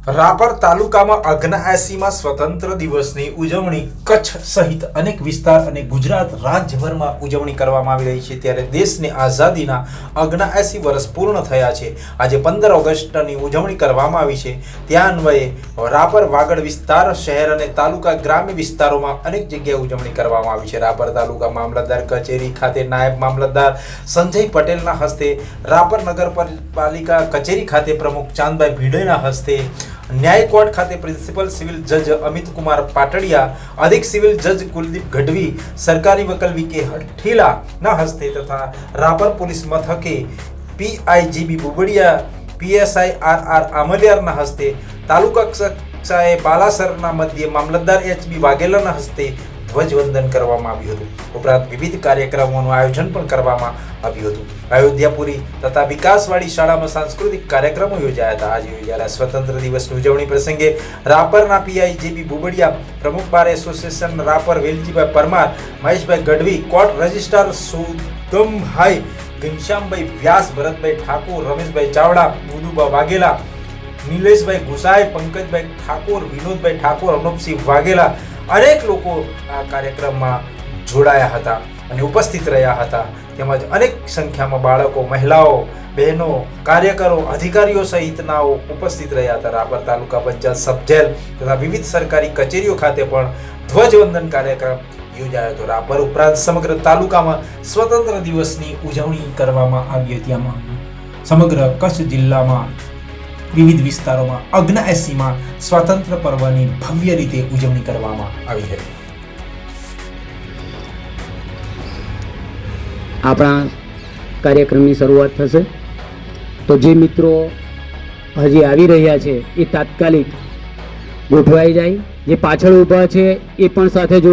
રાપર તાલુકામાં 79માં સ્વતંત્ર દિવસની ઉજવણી કચ્છ સહિત અનેક વિસ્તાર અને ગુજરાત રાજ્યભરમાં ઉજવણી કરવામાં આવી રહી છે। ત્યારે દેશની આઝાદીના 79 વર્ષ પૂર્ણ થયા છે। આજે 15 ઓગસ્ટની ઉજવણી કરવામાં આવી છે। ત્યાં અન્વયે રાપર વાગડ વિસ્તાર શહેર અને તાલુકા ગ્રામ્ય વિસ્તારોમાં અનેક જગ્યાએ ઉજવણી કરવામાં આવી છે। રાપર તાલુકા મામલતદાર કચેરી ખાતે નાયબ મામલતદાર સંજય પટેલના હસ્તે, રાપર નગરપાલિકા કચેરી ખાતે પ્રમુખ ચાંદભાઈ ભીડેના હસ્તે, ન્યાય કોર્ટ ખાતે પ્રિન્સિપલ સિવિલ જજ અમિત કુમાર પાટડિયા, અધિક સિવિલ જજ કુલદીપ ગઢવી, સરકારી વકીલ વીકે હઠીલાના હસ્તે તથા રાપર પોલીસ મથકે પીઆઈજીબી બુબડિયા, પીએસઆઈ આર આમલિયારના હસ્તે, તાલુકા કક્ષાએ બાલાસરના મધ્યે મામલતદાર એચબી વાઘેલાના હસ્તે ધ્વજવંદન કરવામાં આવ્યું હતું। ઉપરાંત વિવિધ કાર્યક્રમોનું આયોજન પણ કરવામાં આવ્યું હતું। અયોધ્યાપુરી તથા વિકાસવાડી શાળામાં સાંસ્કૃતિક કાર્યક્રમો યોજાયા હતા। આજે યોજાયેલા સ્વતંત્ર દિવસની ઉજવણી પ્રસંગે રાપરના પીઆઈજીબી બુબડિયા, પ્રમુખ બાર એસોસિએશન રાપર વેલજીભાઈ પરમાર, મહેશભાઈ ગઢવી, કોર્ટ રજિસ્ટ્રાર સુદમભાઈ, ઘનશ્યામભાઈ વ્યાસ, ભરતભાઈ ઠાકોર, રમેશભાઈ ચાવડા, મુદુબા વાઘેલા, નિલેશભાઈ ગુસાઈ, પંકજભાઈ ઠાકોર, વિનોદભાઈ ઠાકોર, અનુપસિંહ વાઘેલા અનેક લોકો આ કાર્યક્રમમાં જોડાયા હતા અને ઉપસ્થિત રહ્યા હતા। તેમજ અનેક સંખ્યામાં બાળકો, મહિલાઓ, બહેનો, કાર્યકરો, અધિકારીઓ સહિતનાઓ ઉપસ્થિત રહ્યા હતા। રાપર તાલુકા પંચાયત સબજેલ તથા વિવિધ સરકારી કચેરીઓ ખાતે પણ ધ્વજવંદન કાર્યક્રમ યોજાયો હતો। રાપર ઉપરાંત સમગ્ર તાલુકામાં સ્વતંત્ર દિવસની ઉજવણી કરવામાં આવી હતી। આમાં સમગ્ર કચ્છ જિલ્લામાં વિવિધ વિસ્તારોમાં 79માં સ્વાતંત્ર્ય પર્વની ભવ્ય રીતે ઉજવણી કરવામાં આવી હતી। આપણા કાર્યક્રમની શરૂઆત થશે, તો જે મિત્રો હજી આવી રહ્યા છે એ તાત્કાલિક ગોઠવાઈ જાય, જે પાછળ ઊભા છે એ પણ સાથે જોડાય।